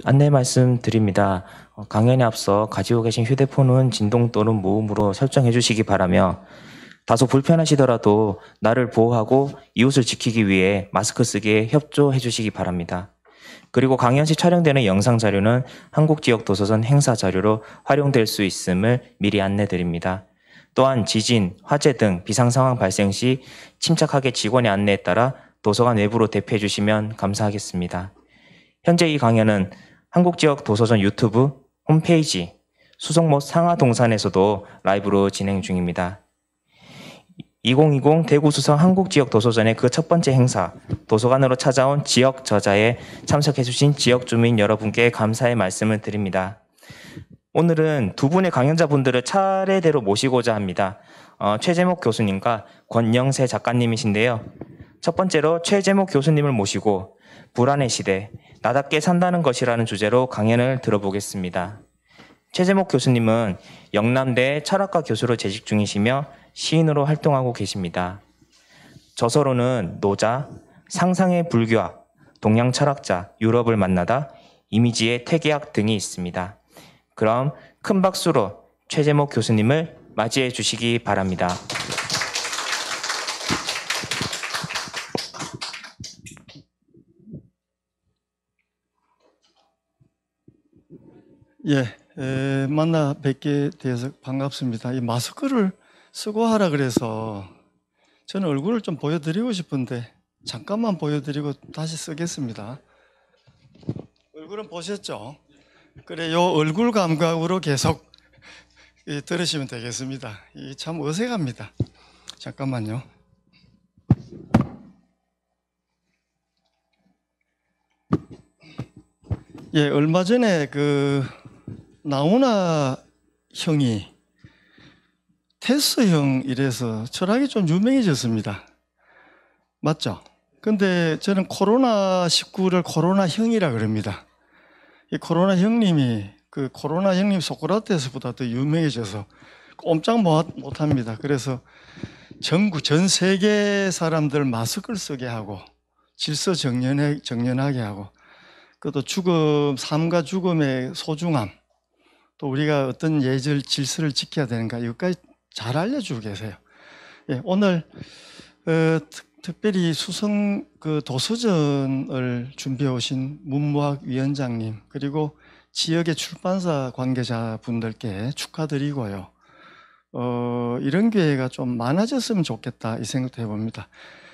안내 말씀드립니다. 강연에 앞서 가지고 계신 휴대폰은 진동 또는 무음으로 설정해 주시기 바라며 다소 불편하시더라도 나를 보호하고 이웃을 지키기 위해 마스크 쓰기에 협조해 주시기 바랍니다. 그리고 강연 시 촬영되는 영상 자료는 한국지역도서전 행사 자료로 활용될 수 있음을 미리 안내드립니다. 또한 지진, 화재 등 비상상황 발생 시 침착하게 직원의 안내에 따라 도서관 외부로 대피해 주시면 감사하겠습니다. 현재 이 강연은 한국지역도서전 유튜브, 홈페이지, 수성못 상하동산에서도 라이브로 진행 중입니다. 2020 대구 수성 한국지역도서전의 그 첫 번째 행사, 도서관으로 찾아온 지역 저자에 참석해 주신 지역 주민 여러분께 감사의 말씀을 드립니다. 오늘은 두 분의 강연자분들을 차례대로 모시고자 합니다. 최재목 교수님과 권영세 작가님이신데요. 첫 번째로 최재목 교수님을 모시고 불안의 시대, 나답게 산다는 것이라는 주제로 강연을 들어보겠습니다. 최재목 교수님은 영남대 철학과 교수로 재직 중이시며 시인으로 활동하고 계십니다. 저서로는 노자, 상상의 불교학, 동양 철학자, 유럽을 만나다, 이미지의 태계학 등이 있습니다. 그럼 큰 박수로 최재목 교수님을 맞이해 주시기 바랍니다. 만나 뵙게 돼서 반갑습니다. 이 마스크를 쓰고 하라 그래서 저는 얼굴을 좀 보여드리고 싶은데 잠깐만 보여드리고 다시 쓰겠습니다. 얼굴은 보셨죠? 그래, 요 얼굴 감각으로 계속 들으시면 되겠습니다. 이 참 어색합니다. 잠깐만요. 얼마 전에 나훈아 형이 테스 형 이래서 철학이 좀 유명해졌습니다. 맞죠? 근데 저는 코로나19를 코로나 형이라 그럽니다. 이 코로나 형님이 코로나 형님 소크라테스보다 더 유명해져서 꼼짝 못합니다. 그래서 전 세계 사람들 마스크를 쓰게 하고 질서 정연하게 하고 그것도 삶과 죽음의 소중함, 또 우리가 어떤 질서를 지켜야 되는가, 이것까지 잘 알려주고 계세요. 오늘 특별히 수성 도서전을 준비해 오신 문무학 위원장님, 그리고 지역의 출판사 관계자분들께 축하드리고요. 이런 기회가 좀 많아졌으면 좋겠다, 이 생각도 해봅니다.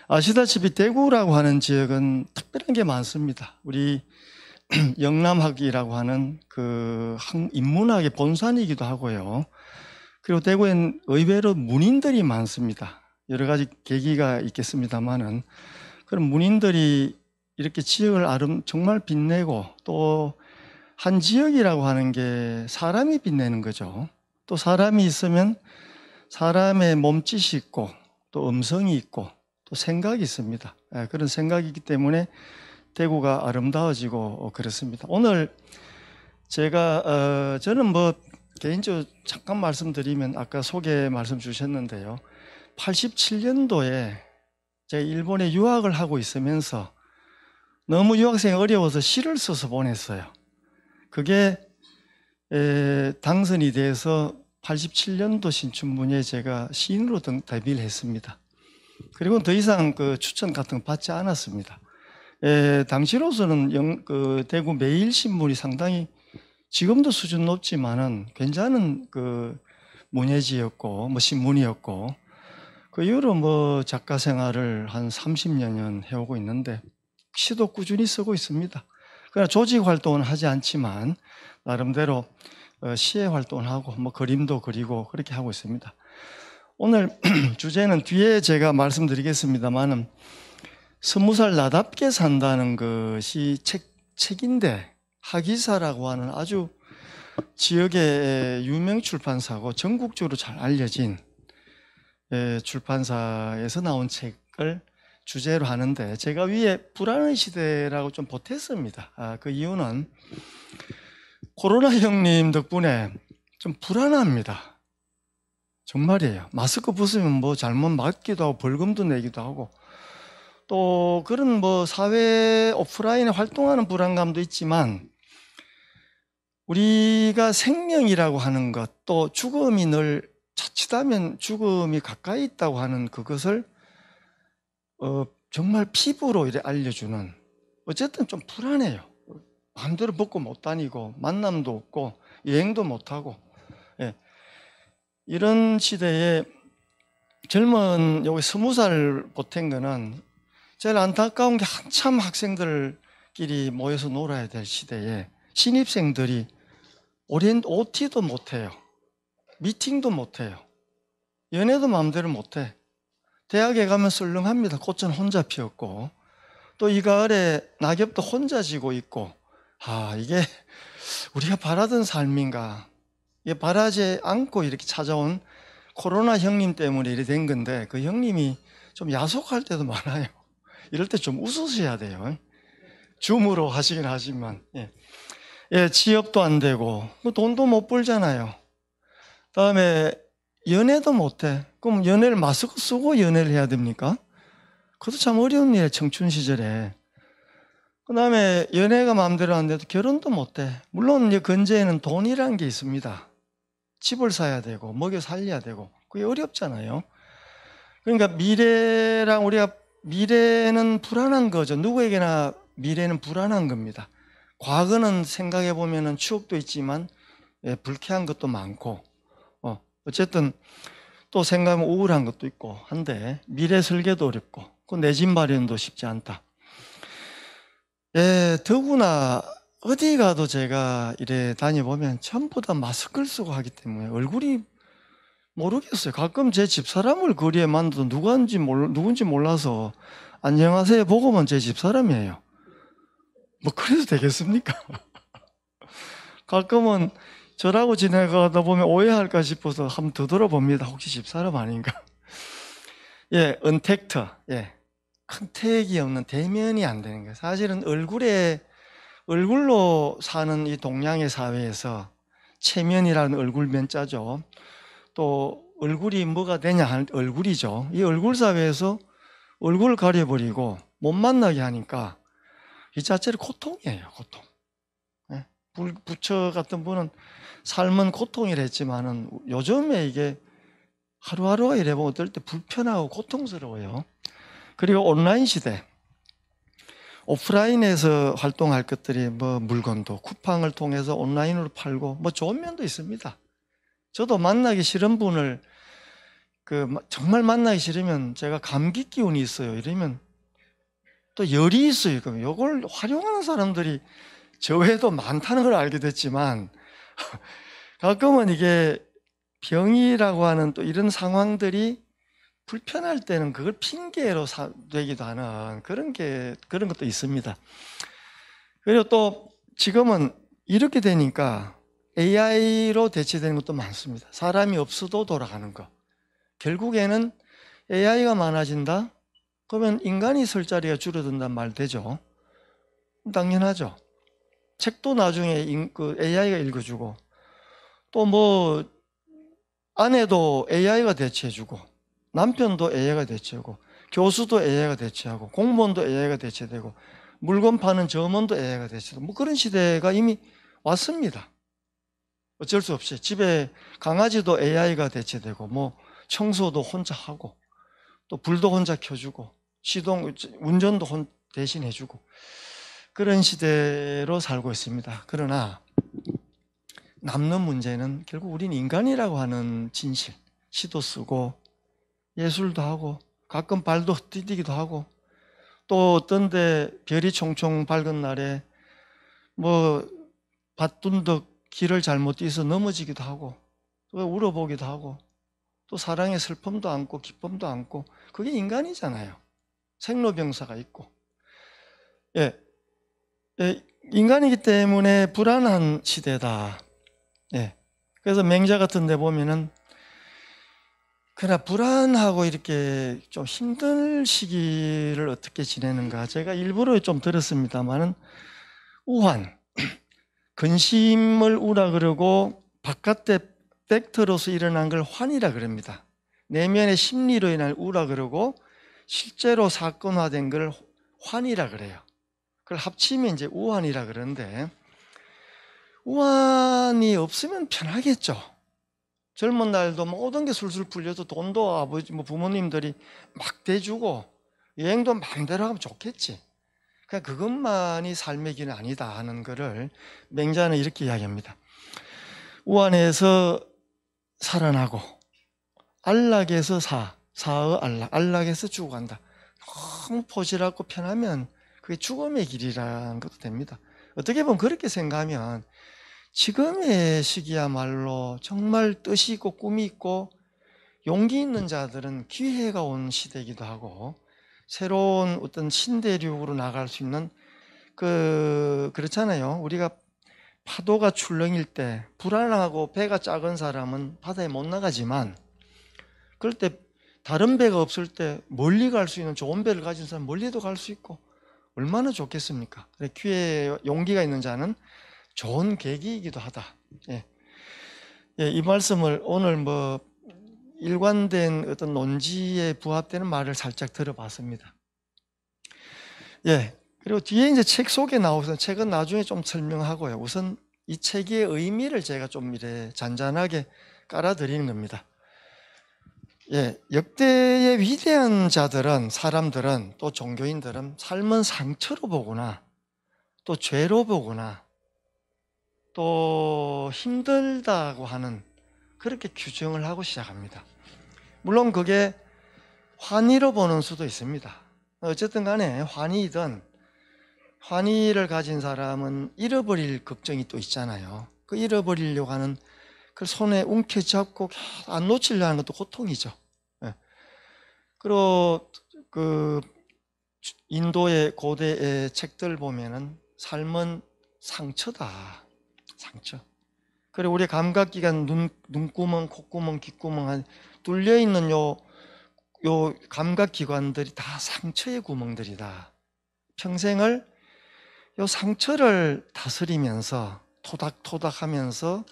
아시다시피 대구라고 하는 지역은 특별한 게 많습니다. 우리 영남학이라고 하는 인문학의 본산이기도 하고요. 그리고 대구엔 의외로 문인들이 많습니다. 여러 가지 계기가 있겠습니다만은 그런 문인들이 이렇게 지역을 정말 빛내고, 또 한 지역이라고 하는 게 사람이 빛내는 거죠. 또 사람이 있으면 사람의 몸짓이 있고, 또 음성이 있고, 또 생각이 있습니다. 그런 생각이 있기 때문에 대구가 아름다워지고 그렇습니다. 오늘 저는 개인적으로 잠깐 말씀드리면, 아까 소개 말씀 주셨는데요. 87년도에 제가 일본에 유학을 하고 있으면서 너무 유학생이 어려워서 시를 써서 보냈어요. 그게 당선이 돼서 87년도 신춘문예에 제가 시인으로 데뷔를 했습니다. 그리고 더 이상 추천 같은 거 받지 않았습니다. 당시로서는 대구 매일신문이 상당히 지금도 수준 높지만은 괜찮은 문예지였고 신문이었고, 그 이후로 작가 생활을 한 30년 해오고 있는데 시도 꾸준히 쓰고 있습니다. 그러나 조직 활동은 하지 않지만 나름대로 시의 활동을 하고 그림도 그리고 그렇게 하고 있습니다. 오늘 주제는 뒤에 제가 말씀드리겠습니다만은 20살 나답게 산다는 것이 책인데, 하기사라고 하는 아주 지역의 유명 출판사고 전국적으로 잘 알려진 출판사에서 나온 책을 주제로 하는데, 제가 위에 불안의 시대라고 좀 보탰습니다. 그 이유는 코로나 형님 덕분에 좀 불안합니다. 정말이에요. 마스크 벗으면 잘못 맞기도 하고 벌금도 내기도 하고, 또 그런 사회 오프라인에 활동하는 불안감도 있지만 우리가 생명이라고 하는 것, 또 죽음이 늘 자칫하면 죽음이 가까이 있다고 하는 그것을 정말 피부로 이래 알려주는, 어쨌든 좀 불안해요. 마음대로 먹고 못 다니고 만남도 없고 여행도 못 하고, 예. 이런 시대에 젊은 여기 20살 보탠 거는 제일 안타까운 게 한참 학생들끼리 모여서 놀아야 될 시대에 신입생들이 OT도 못해요. 미팅도 못해요. 연애도 마음대로 못해. 대학에 가면 썰렁합니다. 꽃은 혼자 피었고, 또 이 가을에 낙엽도 혼자 지고 있고, 이게 우리가 바라던 삶인가? 이게 바라지 않고 이렇게 찾아온 코로나 형님 때문에 이렇게 된 건데, 그 형님이 좀 야속할 때도 많아요. 이럴 때 좀 웃으셔야 돼요. 줌으로 하시긴 하지만. 예, 취업도 안 되고, 뭐 돈도 못 벌잖아요. 다음에 연애도 못해. 그럼 연애를 마스크 쓰고 연애를 해야 됩니까? 그것도 참 어려운 일이에요, 청춘 시절에. 그 다음에 연애가 마음대로 안 돼도 결혼도 못해. 물론 이제 근저에는 돈이라는 게 있습니다. 집을 사야 되고, 먹여 살려야 되고, 그게 어렵잖아요. 그러니까 미래는 불안한 거죠. 누구에게나 미래는 불안한 겁니다. 과거는 생각해 보면은 추억도 있지만, 불쾌한 것도 많고, 어쨌든 또 생각하면 우울한 것도 있고 한데, 미래 설계도 어렵고, 내 집 마련도 쉽지 않다. 더구나 어디 가도 제가 이래 다녀보면 전부 다 마스크를 쓰고 하기 때문에 얼굴이 모르겠어요. 가끔 제 집사람을 거리에 만나도 누군지 몰라서 안녕하세요 보고만 제 집사람이에요. 뭐 그래도 되겠습니까? 가끔은 저라고 지나가다 보면 오해할까 싶어서 한번 되돌아봅니다. 혹시 집사람 아닌가? 언택트. 큰 택이 없는, 대면이 안 되는 거예요. 사실은 얼굴로 사는 이 동양의 사회에서 체면이라는 얼굴 면자죠. 또 얼굴이 뭐가 되냐 하는 얼굴이죠. 이 얼굴 사회에서 얼굴을 가려버리고 못 만나게 하니까 이 자체로 고통이에요, 고통. 부처 같은 분은 삶은 고통이라 했지만은 요즘에 이게 하루하루가 이래 보면 어떨 때 불편하고 고통스러워요. 그리고 온라인 시대, 오프라인에서 활동할 것들이 뭐 물건도 쿠팡을 통해서 온라인으로 팔고 뭐 좋은 면도 있습니다. 저도 만나기 싫은 분을 정말 만나기 싫으면 제가 감기 기운이 있어요 이러면 또 열이 있어요. 그럼 이걸 활용하는 사람들이 저 외에도 많다는 걸 알게 됐지만 가끔은 이게 병이라고 하는 또 이런 상황들이 불편할 때는 그걸 핑계로 되기도 하는 그런 것도 있습니다. 그리고 또 지금은 이렇게 되니까 AI로 대체되는 것도 많습니다. 사람이 없어도 돌아가는 거. 결국에는 AI가 많아진다? 그러면 인간이 설 자리가 줄어든단 말 되죠. 당연하죠. 책도 나중에 AI가 읽어주고, 또 뭐 아내도 AI가 대체해주고, 남편도 AI가 대체하고, 교수도 AI가 대체하고, 공무원도 AI가 대체되고, 물건 파는 점원도 AI가 대체되고, 뭐 그런 시대가 이미 왔습니다. 어쩔 수 없이 집에 강아지도 AI가 대체되고, 뭐 청소도 혼자 하고, 또 불도 혼자 켜주고, 운전도 대신 해주고, 그런 시대로 살고 있습니다. 그러나 남는 문제는 결국 우리는 인간이라고 하는 진실, 시도 쓰고 예술도 하고 가끔 발도 디디기도 하고, 또 어떤 데 별이 총총 밝은 날에 뭐 밭둔덕 길을 잘못 뛰어서 넘어지기도 하고, 또 울어보기도 하고, 또 사랑의 슬픔도 안고 기쁨도 안고, 그게 인간이잖아요. 생로병사가 있고. 인간이기 때문에 불안한 시대다. 그래서 맹자 같은 데 보면은 그러나 불안하고 이렇게 좀 힘든 시기를 어떻게 지내는가, 제가 일부러 좀 들었습니다만은 우환, 근심을 우라 그러고 바깥에 팩트로서 일어난 걸 환이라 그럽니다. 내면의 심리로 인한 우라 그러고 실제로 사건화된 걸 환이라 그래요. 그걸 합치면 이제 우환이라 그러는데, 우환이 없으면 편하겠죠. 젊은 날도 모든 게 술술 풀려도 돈도 아버지, 부모님들이 막 대주고 여행도 마음대로 하면 좋겠지. 그냥 그것만이 삶의 길은 아니다 하는 것을 맹자는 이렇게 이야기합니다. 우환에서 살아나고 안락에서 사의 안락, 안락에서 죽어간다. 너무 포실하고 편하면 그게 죽음의 길이라는 것도 됩니다. 어떻게 보면 그렇게 생각하면 지금의 시기야말로 정말 뜻이 있고 꿈이 있고 용기 있는 자들은 기회가 온 시대이기도 하고 새로운 어떤 신대륙으로 나갈 수 있는 그렇잖아요. 우리가 파도가 출렁일 때 불안하고 배가 작은 사람은 바다에 못 나가지만 그럴 때 다른 배가 없을 때 멀리 갈 수 있는 좋은 배를 가진 사람 멀리도 갈 수 있고 얼마나 좋겠습니까? 기회에 용기가 있는 자는 좋은 계기이기도 하다. 예. 예, 이 말씀을 오늘 일관된 어떤 논지에 부합되는 말을 살짝 들어봤습니다. 예. 그리고 뒤에 이제 책 속에 나오서 책은 나중에 좀 설명하고요. 우선 이 책의 의미를 제가 좀 이래 잔잔하게 깔아드리는 겁니다. 예. 역대의 위대한 자들은, 사람들은, 또 종교인들은 삶은 상처로 보거나 또 죄로 보거나 또 힘들다고 하는 그렇게 규정을 하고 시작합니다. 물론 그게 환희로 보는 수도 있습니다. 어쨌든 간에 환희를 가진 사람은 잃어버릴 걱정이 또 있잖아요. 그 잃어버리려고 하는 그 손에 움켜잡고 안 놓치려 하는 것도 고통이죠. 그리고 인도의 고대의 책들 보면은 삶은 상처다. 상처. 그리고 우리 감각기관 눈구멍, 콧구멍, 귓구멍 뚫려 있는 요 감각기관들이 다 상처의 구멍들이다. 평생을 요 상처를 다스리면서 토닥토닥하면서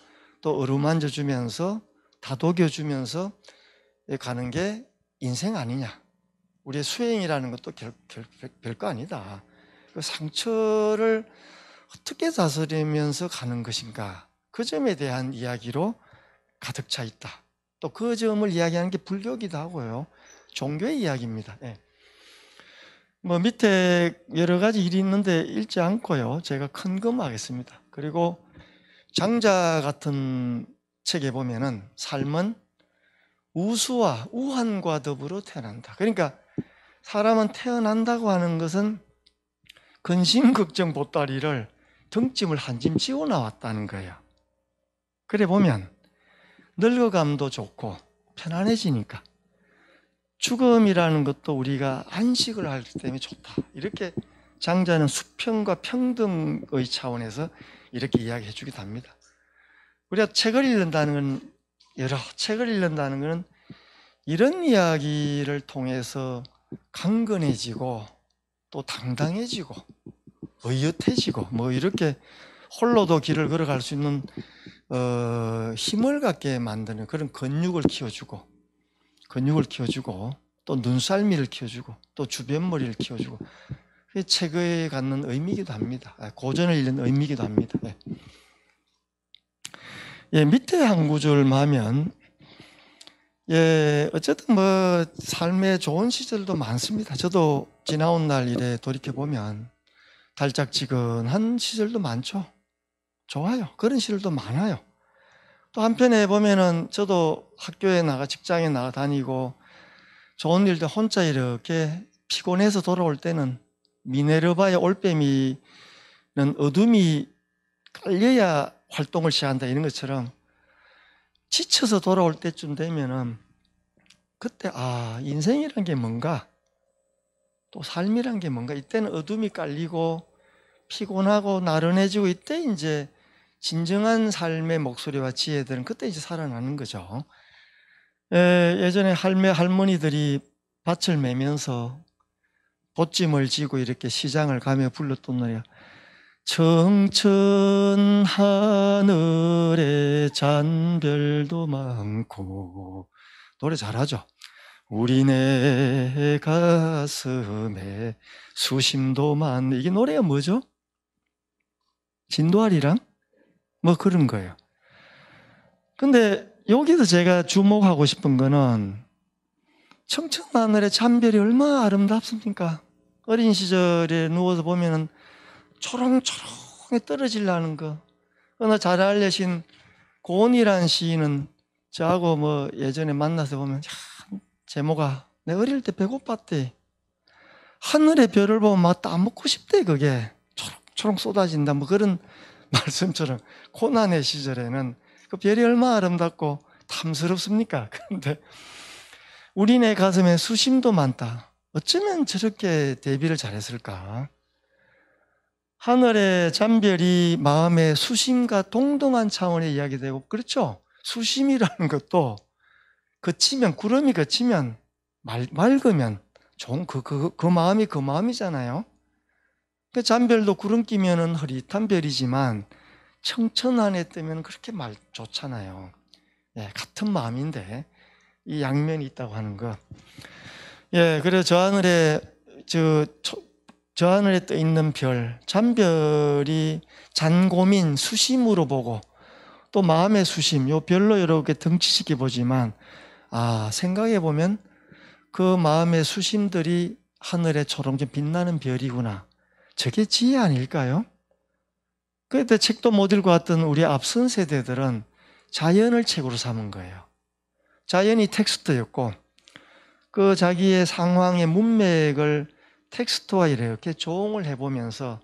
또 어루만져 주면서 다독여 주면서 가는 게 인생 아니냐. 우리의 수행이라는 것도 별거 아니다. 그 상처를 어떻게 다스리면서 가는 것인가, 그 점에 대한 이야기로 가득 차 있다. 또 그 점을 이야기하는 게 불교이기도 하고요. 종교의 이야기입니다. 예. 밑에 여러 가지 일이 있는데 읽지 않고요. 제가 큰 것만 하겠습니다. 그리고 장자 같은 책에 보면은 삶은 우수와 우환과 더불어 태어난다. 그러니까 사람은 태어난다고 하는 것은 근심, 걱정, 보따리를 등짐을 한 짐 지고 나왔다는 거예요. 그래 보면 늙어감도 좋고 편안해지니까 죽음이라는 것도 우리가 안식을 할 때문에 좋다. 이렇게 장자는 수평과 평등의 차원에서 이렇게 이야기해 주기도 합니다. 우리가 책을 읽는다는 건, 여러 책을 읽는다는 것은 이런 이야기를 통해서 강건해지고 또 당당해지고 의젓해지고 이렇게 홀로도 길을 걸어갈 수 있는 힘을 갖게 만드는 그런 근육을 키워주고 또 눈썰미를 키워주고 또 주변머리를 키워주고, 그게 책에 갖는 의미이기도 합니다. 고전을 읽는 의미이기도 합니다. 예, 밑에 한 구절만 하면, 예, 어쨌든 삶에 좋은 시절도 많습니다. 저도 지나온 날 이래 돌이켜보면 달짝지근한 시절도 많죠. 좋아요. 그런 시절도 많아요. 또 한편에 보면은 저도 학교에 직장에 나가 다니고 좋은 일도 혼자 이렇게 피곤해서 돌아올 때는 미네르바의 올빼미는 어둠이 깔려야 활동을 시작한다 이런 것처럼 지쳐서 돌아올 때쯤 되면은 그때 인생이란 게 뭔가, 또 삶이란 게 뭔가, 이때는 어둠이 깔리고 피곤하고 나른해지고 이때 이제 진정한 삶의 목소리와 지혜들은 그때 이제 살아나는 거죠. 예전에 할머니들이 밭을 매면서 보찜을 지고 이렇게 시장을 가며 불렀던 노래가 청천 하늘에 잔별도 많고, 노래 잘하죠. 우리네 가슴에 수심도 많네. 이게 노래가 뭐죠? 진도아리랑 뭐 그런 거예요. 근데 여기서 제가 주목하고 싶은 거는 청천하늘의 잔별이 얼마나 아름답습니까? 어린 시절에 누워서 보면은 초롱초롱에 떨어지려는 거. 어느 잘 알려진 고은이라는 시인은 저하고 뭐 예전에 만나서 보면 제모가 내 어릴 때 배고팠대. 하늘의 별을 보면 막 따먹고 싶대. 그게 초롱초롱 쏟아진다 뭐 그런 말씀처럼 고난의 시절에는 그 별이 얼마나 아름답고 탐스럽습니까? 그런데 우리네 가슴에 수심도 많다. 어쩌면 저렇게 대비를 잘했을까? 하늘의 잔별이 마음의 수심과 동등한 차원의 이야기되고, 그렇죠? 수심이라는 것도 거치면, 구름이 거치면, 맑으면 좋은 그 마음이 그 마음이잖아요. 그 잔별도 구름 끼면은 흐릿한 별이지만 청천안에 뜨면 그렇게 좋잖아요. 예, 같은 마음인데 이 양면이 있다고 하는 것. 예, 그래서 저 하늘에 떠 있는 별, 잔별이 잔고민 수심으로 보고 또 마음의 수심, 요 별로 이렇게 등치시켜 보지만 생각해 보면 그 마음의 수심들이 하늘에 초롱좀 빛나는 별이구나. 저게 지혜 아닐까요? 그때 책도 못 읽고 왔던 우리 앞선 세대들은 자연을 책으로 삼은 거예요. 자연이 텍스트였고 그 자기의 상황의 문맥을 텍스트와 이렇게 조응을 해보면서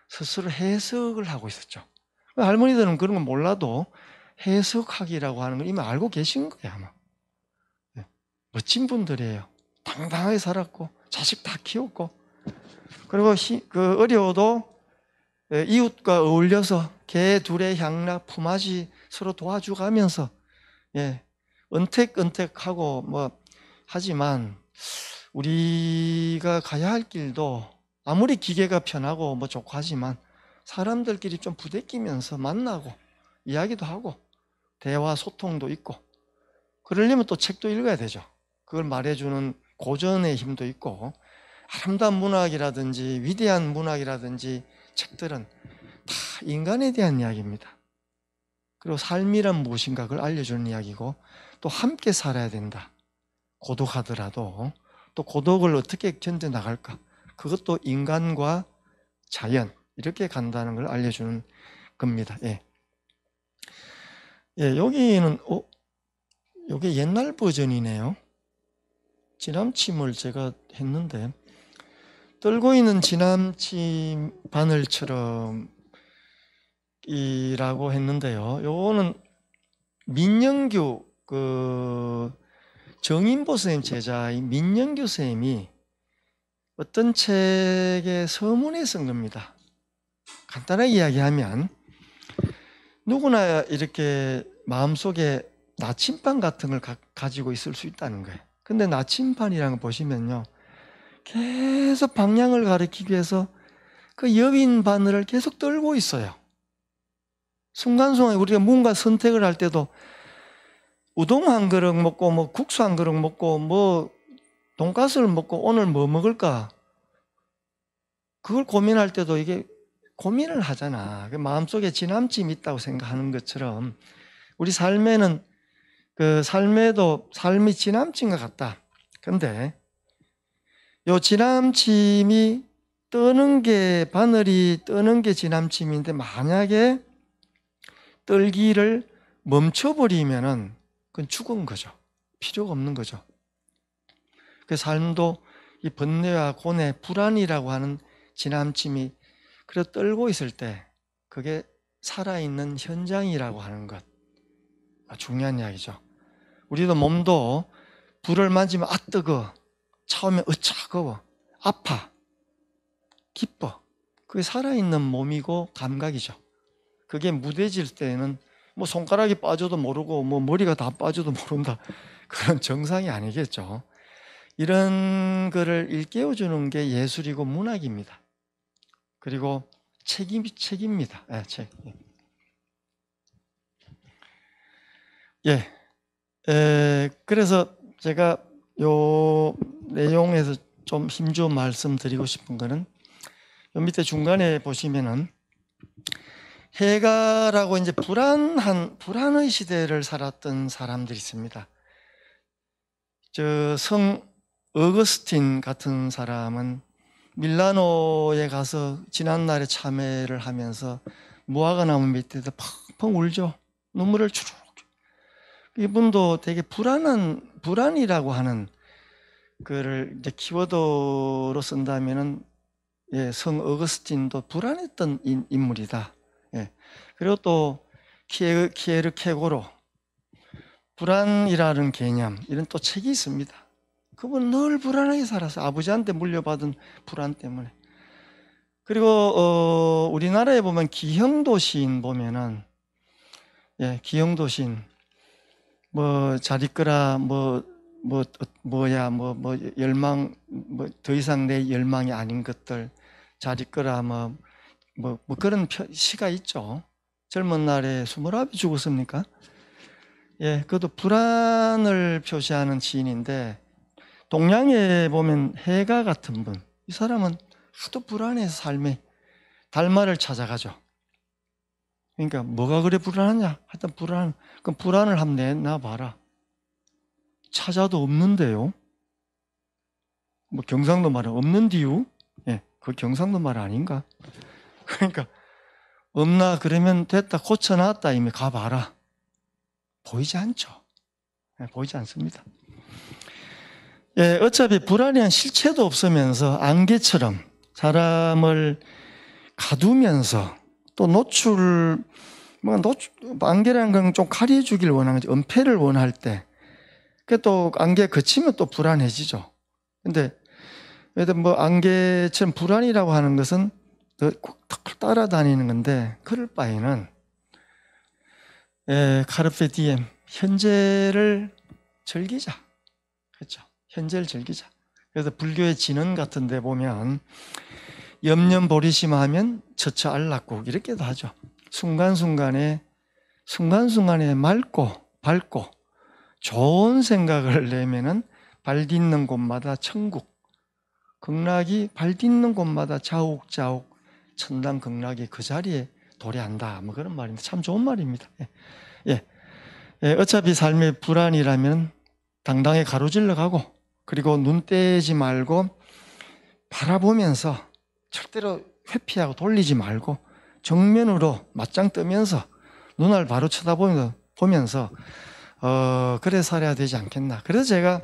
스스로 해석을 하고 있었죠. 할머니들은 그런 건 몰라도 해석하기라고 하는 걸 이미 알고 계신 거예요, 아마. 멋진 분들이에요. 당당하게 살았고 자식 다 키웠고 그리고 어려워도 이웃과 어울려서 개 둘의 향락 품앗이 서로 도와주가면서 은택하고 뭐 하지만 우리가 가야 할 길도 아무리 기계가 편하고 뭐 좋고 하지만 사람들끼리 좀 부대끼면서 만나고 이야기도 하고 대화 소통도 있고 그러려면 또 책도 읽어야 되죠. 그걸 말해주는 고전의 힘도 있고 아름다운 문학이라든지 위대한 문학이라든지 책들은 다 인간에 대한 이야기입니다. 그리고 삶이란 무엇인가 그걸 알려주는 이야기고 또 함께 살아야 된다. 고독하더라도 또 고독을 어떻게 견뎌나갈까? 그것도 인간과 자연 이렇게 간다는 걸 알려주는 겁니다. 여기는 이게 옛날 버전이네요. 지남침을 제가 했는데 떨고 있는 지남침 바늘처럼 이라고 했는데요. 요거는 민영규 정인보 선생님 제자인 민영규 선생님이 어떤 책의 서문에 쓴 겁니다. 간단하게 이야기하면 누구나 이렇게 마음속에 나침반 같은 걸 가지고 있을 수 있다는 거예요. 근데 나침반이라는 거 보시면요. 계속 방향을 가리키기 위해서 그 여빈 바늘을 계속 떨고 있어요. 순간순간 우리가 뭔가 선택을 할 때도 우동 한 그릇 먹고 뭐 국수 한 그릇 먹고 뭐 돈가스를 먹고 오늘 뭐 먹을까? 그걸 고민할 때도 이게 고민을 하잖아. 마음속에 지남침이 있다고 생각하는 것처럼 우리 삶에는 삶에도 삶이 지남침과 같다. 근데 요 지남침이 바늘이 뜨는 게 지남침인데 만약에 떨기를 멈춰버리면은 그건 죽은 거죠. 필요가 없는 거죠. 그 삶도 이 번뇌와 고뇌, 불안이라고 하는 지남침이 그래 떨고 있을 때 그게 살아있는 현장이라고 하는 것. 중요한 이야기죠. 우리도 몸도 불을 만지면 뜨거. 처음에 차가워. 아파. 기뻐. 그게 살아있는 몸이고 감각이죠. 그게 무뎌질 때는 뭐 손가락이 빠져도 모르고 뭐 머리가 다 빠져도 모른다. 그런 정상이 아니겠죠. 이런 거를 일깨워주는 게 예술이고 문학입니다. 그리고 책입니다. 책. 그래서 제가 요 내용에서 좀 힘주어 말씀드리고 싶은 거는 요 밑에 중간에 보시면은 해가라고 이제 불안의 시대를 살았던 사람들이 있습니다. 성 어거스틴 같은 사람은 밀라노에 가서 지난날에 참회를 하면서 무화과 나무 밑에서 펑펑 울죠. 눈물을 주룩. 이분도 되게 불안이라고 하는 그를 이제 키워드로 쓴다면은, 예, 성 어거스틴도 불안했던 인물이다. 예. 그리고 또 키에르케고로 불안이라는 개념, 이런 또 책이 있습니다. 그분은 늘 불안하게 살았어요. 아버지한테 물려받은 불안 때문에. 그리고 우리나라에 보면 기형도 시인 보면은, 예, 기형도 시인 뭐 잘 있거라, 열망, 더 이상 내 열망이 아닌 것들 잘 있거라, 그런 시가 있죠. 젊은 날에 29이 죽었습니까? 예, 그것도 불안을 표시하는 시인인데, 동양에 보면 해가 같은 분, 이 사람은 하도 불안해서 삶에 달마를 찾아가죠. 그러니까 뭐가 그래 불안하냐? 하여튼 그럼 불안을 한번 내놔봐라. 찾아도 없는데요. 뭐 경상도 말은 없는디요? 예, 그 경상도 말 아닌가? 그러니까 없나? 그러면 됐다, 고쳐놨다, 이미 가봐라. 보이지 않죠. 예, 보이지 않습니다. 예, 어차피 불안이란 실체도 없으면서 안개처럼 사람을 가두면서 또 안개라는 건 좀 가려주길 원하는 거지. 은폐를 원할 때. 또 안개 그치면 또 불안해지죠. 근데 안개처럼 불안이라고 하는 것은 따라다니는 건데, 그럴 바에는 카르페 디엠, 현재를 즐기자. 그렇죠? 현재를 즐기자. 그래서 불교의 진언 같은 데 보면 염념보리심하면 처처 안락국 이렇게도 하죠. 순간순간에 맑고 밝고 좋은 생각을 내면은 발 딛는 곳마다 천국, 극락이 발 딛는 곳마다 자욱자욱 천당 극락이 그 자리에 도래한다. 뭐 그런 말인데 참 좋은 말입니다. 예. 어차피 삶의 불안이라면 당당히 가로질러 가고, 그리고 눈 떼지 말고 바라보면서 절대로 회피하고 돌리지 말고 정면으로 맞짱 뜨면서 눈알 바로 쳐다보면서 그래 살아야 되지 않겠나. 그래서 제가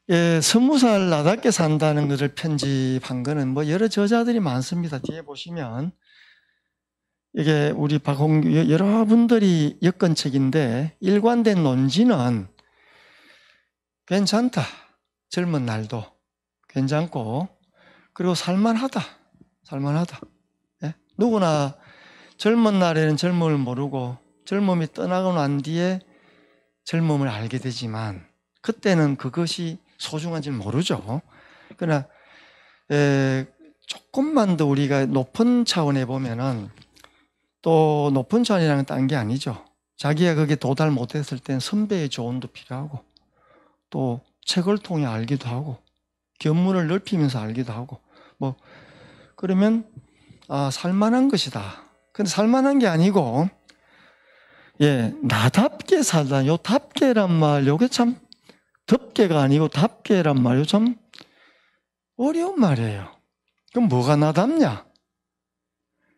20살 나답게 산다는 것을 편집한 거는 여러 저자들이 많습니다. 뒤에 보시면 이게 우리 박홍규 여러분들이 엮은 책인데, 일관된 논지는 괜찮다. 젊은 날도 괜찮고, 그리고 살만하다. 예? 누구나 젊은 날에는 젊음을 모르고 젊음이 떠나고 난 뒤에 젊음을 알게 되지만, 그때는 그것이 소중한지는 모르죠. 그러나 조금만 더 우리가 높은 차원에 보면은, 또 높은 차원이라는 건 딴 게 아니죠. 자기가 거기에 도달 못했을 땐 선배의 조언도 필요하고, 또 책을 통해 알기도 하고, 견문을 넓히면서 알기도 하고, 그러면 살만한 것이다. 근데 살만한 게 아니고, 예, 나답게 살다. 요 답게란 말, 요게 참 덥게가 아니고 답게란 말, 요 참 어려운 말이에요. 그럼 뭐가 나답냐?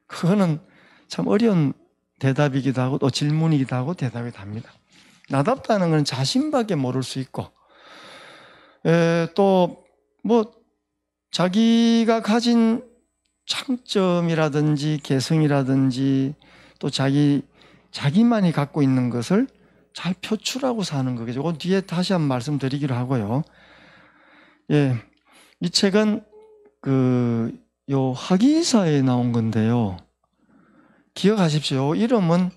그거는 참 어려운 대답이기도 하고 또 질문이기도 하고 대답이 답니다. 나답다는 건 자신밖에 모를 수 있고, 또 자기가 가진 장점이라든지 개성이라든지 또 자기만이 갖고 있는 것을 잘 표출하고 사는 거겠죠. 그 뒤에 다시 한번 말씀드리기로 하고요. 예, 이 책은 요 학위사에 나온 건데요. 기억하십시오. 이름은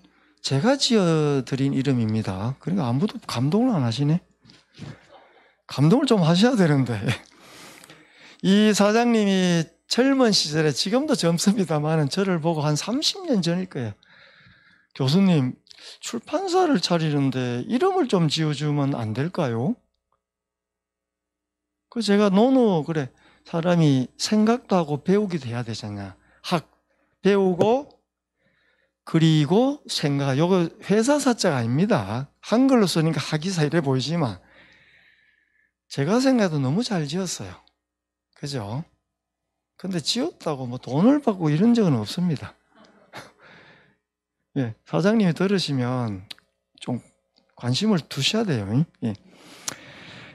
제가 지어드린 이름입니다. 그러니까 아무도 감동을 안 하시네. 감동을 좀 하셔야 되는데. 이 사장님이 젊은 시절에, 지금도 젊습니다만 저를 보고 한 30년 전일 거예요. 교수님, 출판사를 차리는데 이름을 좀 지어주면 안 될까요? 제가 그래, 사람이 생각도 하고 배우기도 해야 되잖아. 배우고 그리고 생각. 요거 회사 사자가 아닙니다. 한글로 쓰니까 하기사 이래 보이지만 제가 생각해도 너무 잘 지었어요. 그죠? 근데 지었다고 뭐 돈을 받고 이런 적은 없습니다. 예, 사장님이 들으시면 좀 관심을 두셔야 돼요. 예.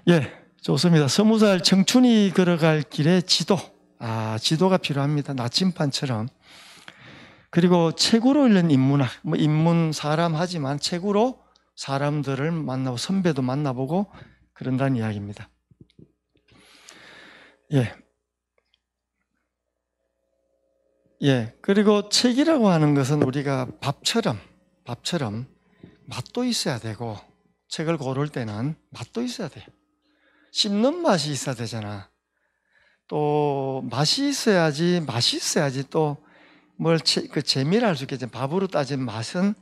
예, 좋습니다. 20살 청춘이 걸어갈 길의 지도. 지도가 필요합니다. 나침반처럼. 그리고 책으로 읽는 인문학, 뭐 인문 사람 하지만 책으로 사람들을 만나고 선배도 만나보고 그런다는 이야기입니다. 예. 예. 그리고 책이라고 하는 것은 우리가 밥처럼 맛도 있어야 되고, 책을 고를 때는 맛도 있어야 돼요. 씹는 맛이 있어야 되잖아. 또 맛이 있어야지 또 뭘 그 재미를 알 수 있겠지만 밥으로 따진 맛은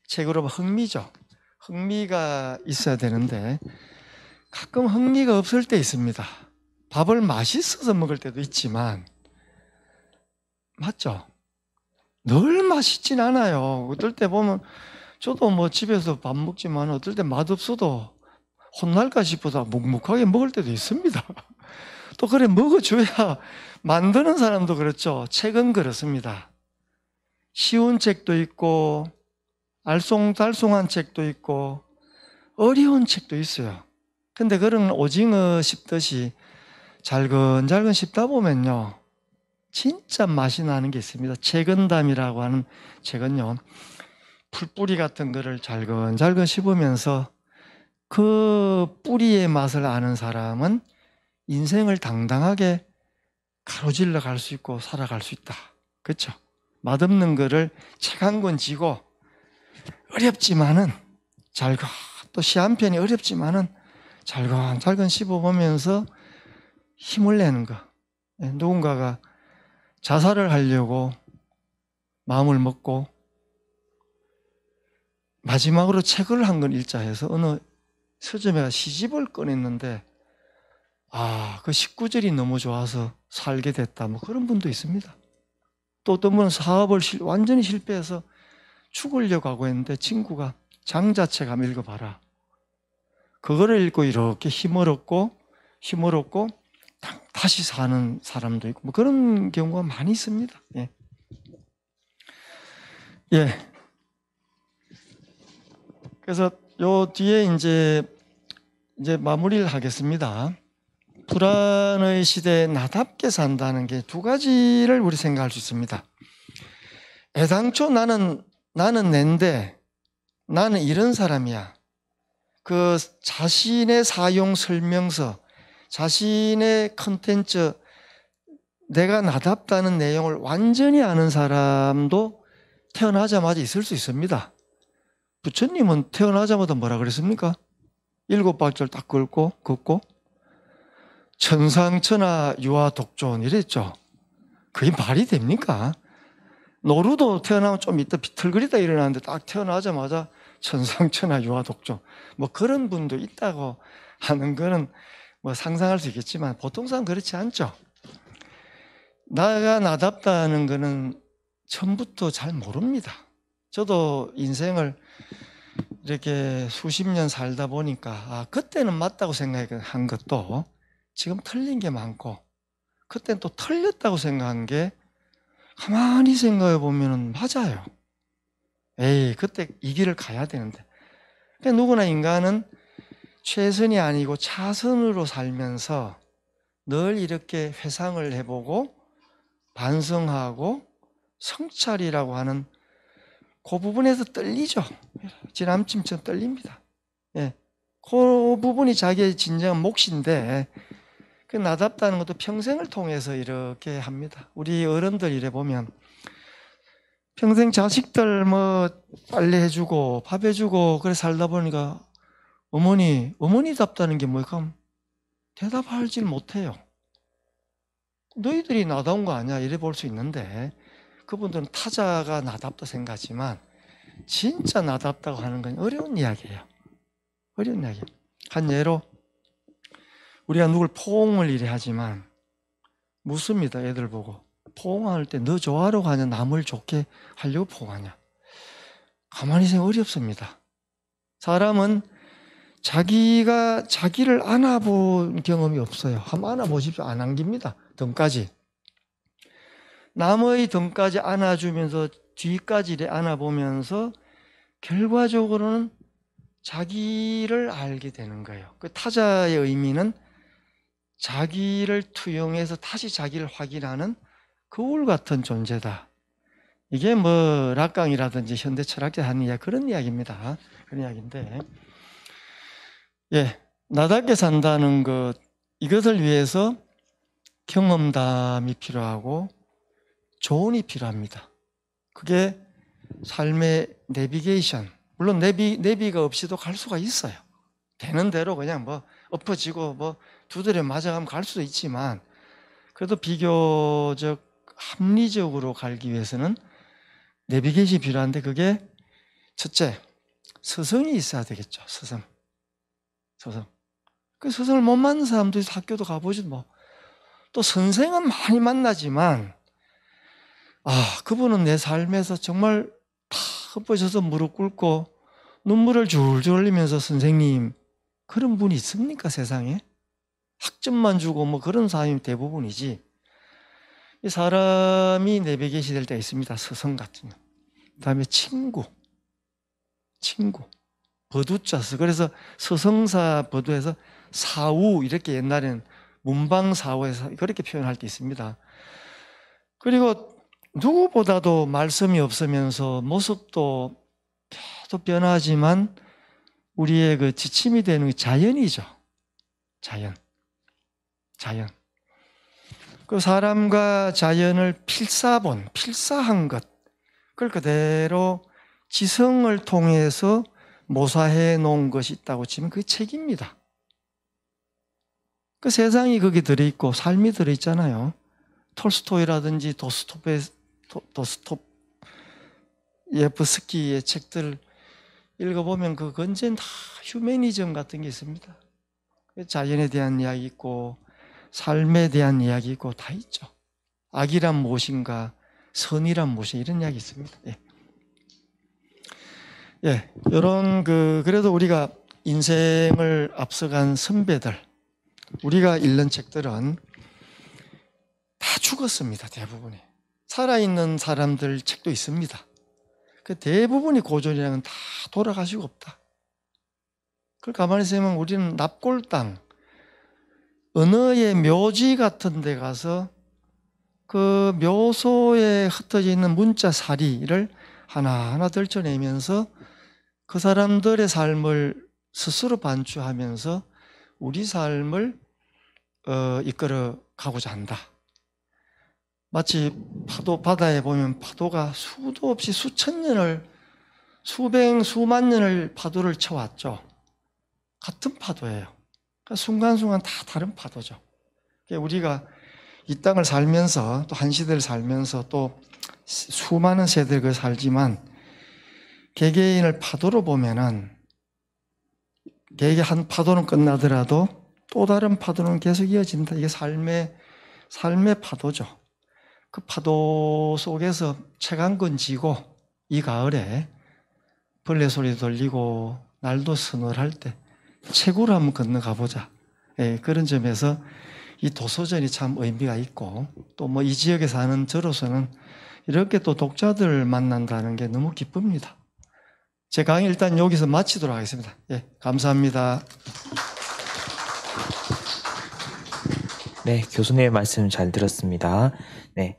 책으로 흥미죠. 흥미가 있어야 되는데 가끔 흥미가 없을 때 있습니다. 밥을 맛있어서 먹을 때도 있지만 맞죠? 늘 맛있진 않아요. 어떨 때 보면 저도 뭐 집에서 밥 먹지만 어떨 때 맛없어도 혼날까 싶어서 묵묵하게 먹을 때도 있습니다. 또 그래 먹어줘야 만드는 사람도 그렇죠. 책은 그렇습니다. 쉬운 책도 있고 알쏭달쏭한 책도 있고 어려운 책도 있어요. 근데 그런 오징어 씹듯이 잘근잘근 씹다 보면요 진짜 맛이 나는 게 있습니다. 채건담이라고 하는 책은요 풀뿌리 같은 거를 잘근잘근 씹으면서 그 뿌리의 맛을 아는 사람은 인생을 당당하게 가로질러 갈 수 있고 살아갈 수 있다. 그렇죠? 맛없는 거를 책 한 권 쥐고 어렵지만은 또 시 한 편이 어렵지만은 잘근 씹어보면서 힘을 내는 거. 누군가가 자살을 하려고 마음을 먹고 마지막으로 책을 한 권 읽자 해서 어느 서점에 시집을 꺼냈는데 그 19절이 너무 좋아서 살게 됐다. 뭐 그런 분도 있습니다. 또 어떤 분은 사업을 완전히 실패해서 죽으려고 하고 했는데 친구가 장자책 한번 읽어봐라. 그거를 읽고 이렇게 힘을 얻고 다시 사는 사람도 있고 뭐 그런 경우가 많이 있습니다. 예. 예. 그래서 요 뒤에 이제 마무리를 하겠습니다. 불안의 시대에 나답게 산다는 게 두 가지를 우리 생각할 수 있습니다. 애당초 나는 낸데 나는 이런 사람이야. 그 자신의 사용 설명서, 자신의 컨텐츠, 내가 나답다는 내용을 완전히 아는 사람도 태어나자마자 있을 수 있습니다. 부처님은 태어나자마자 뭐라 그랬습니까? 7박절 딱 걷고 천상천하 유아 독존 이랬죠. 그게 말이 됩니까? 노루도 태어나면 좀 이따 비틀거리다 일어나는데 딱 태어나자마자 천상천하 유아 독존 뭐 그런 분도 있다고 하는 거는 뭐 상상할 수 있겠지만 보통 사람 그렇지 않죠. 나가 나답다는 거는 처음부터 잘 모릅니다. 저도 인생을 이렇게 수십 년 살다 보니까 그때는 맞다고 생각한 것도 지금 틀린 게 많고 그때는 또 틀렸다고 생각한 게 가만히 생각해 보면 맞아요. 그때 이 길을 가야 되는데. 그러니까 누구나 인간은 최선이 아니고 차선으로 살면서 늘 이렇게 회상을 해보고 반성하고 성찰이라고 하는 그 부분에서 떨리죠. 지남침처럼 떨립니다. 그 부분이 자기의 진정한 몫인데 그 나답다는 것도 평생을 통해서 이렇게 합니다. 우리 어른들 이래 보면 평생 자식들 뭐 빨래 해주고 밥 해주고 그래 살다 보니까 어머니답다는 게 뭘까? 대답하지 못해요. 너희들이 나다운 거 아니야? 이래 볼 수 있는데 그분들은 타자가 나답다 생각하지만 진짜 나답다고 하는 건 어려운 이야기예요. 어려운 이야기. 한 예로 우리가 누굴 포옹을 이래 하지만 묻습니다. 애들 보고 포옹할 때 너 좋아하러 가냐, 남을 좋게 하려고 포옹하냐. 가만히 생각하면 어렵습니다. 사람은 자기가 자기를 안아본 경험이 없어요. 한번 안아보십시오. 안 안깁니다. 등까지. 남의 등까지 안아주면서 뒤까지 안아보면서 결과적으로는 자기를 알게 되는 거예요. 그 타자의 의미는 자기를 투영해서 다시 자기를 확인하는 거울 같은 존재다. 이게 뭐 락강이라든지 현대 철학자 하는 이야기, 그런 이야기입니다. 그런 이야기인데, 예, 나답게 산다는 것, 이것을 위해서 경험담이 필요하고 조언이 필요합니다. 그게 삶의 내비게이션. 물론 내비가 없이도 갈 수가 있어요. 되는 대로 그냥 뭐 엎어지고 뭐 두드려 맞아가면 갈 수도 있지만, 그래도 비교적 합리적으로 갈기 위해서는 내비게이션이 필요한데, 그게 첫째, 스승이 있어야 되겠죠. 스승. 그 스승을 못 만난 사람도 학교도 가보지 뭐. 또 선생은 많이 만나지만, 그분은 내 삶에서 정말 다 엎어져서 무릎 꿇고 눈물을 줄줄 흘리면서 선생님, 그런 분이 있습니까, 세상에? 학점만 주고 뭐 그런 사람이 대부분이지. 이 사람이 내비게이션이 될 때가 있습니다. 스승 같은 거. 그다음에 친구. 버두자스. 그래서 서성사 버두에서 사우, 이렇게 옛날에는 문방사우에서 그렇게 표현할 때 있습니다. 그리고 누구보다도 말씀이 없으면서 모습도 계속 변하지만 우리의 그 지침이 되는 게 자연이죠. 자연. 그 사람과 자연을 필사한 것, 그걸 그대로 지성을 통해서 모사해 놓은 것이 있다고 치면 그게 책입니다. 그 세상이 거기 들어있고 삶이 들어있잖아요. 톨스토이라든지 도스토예프스키의 책들 읽어보면 그 건전 다 휴머니즘 같은 게 있습니다. 자연에 대한 이야기 있고 삶에 대한 이야기 있고 다 있죠. 악이란 무엇인가, 선이란 무엇인가, 이런 이야기 있습니다. 이런 그래도 우리가 인생을 앞서간 선배들, 우리가 읽는 책들은 다 죽었습니다. 대부분이. 살아있는 사람들 책도 있습니다. 그 대부분이 고전이랑은 다 돌아가시고 없다. 그걸 가만히 생각하면 우리는 납골당, 언어의 묘지 같은 데 가서 그 묘소에 흩어져 있는 문자사리를 하나하나 들춰내면서 그 사람들의 삶을 스스로 반추하면서 우리 삶을 이끌어 가고자 한다. 마치 바다에 보면 파도가 수도 없이 수천 년을, 수만 년을 파도를 쳐왔죠. 같은 파도예요. 그러니까 순간순간 다 다른 파도죠. 우리가 이 땅을 살면서, 또 한 시대를 살면서 또 수많은 세대를 살지만, 개개인을 파도로 보면은 개개 한 파도는 끝나더라도 또 다른 파도는 계속 이어진다. 이게 삶의 파도죠. 그 파도 속에서 책 한 권 지고 이 가을에 벌레 소리 들리고 날도 서늘할 때 책으로 한번 건너가 보자. 그런 점에서 이 도서전이 참 의미가 있고, 또 뭐 이 지역에 사는 저로서는 이렇게 또 독자들을 만난다는 게 너무 기쁩니다. 제 강의 일단 여기서 마치도록 하겠습니다. 감사합니다. 네, 교수님의 말씀 잘 들었습니다. 네.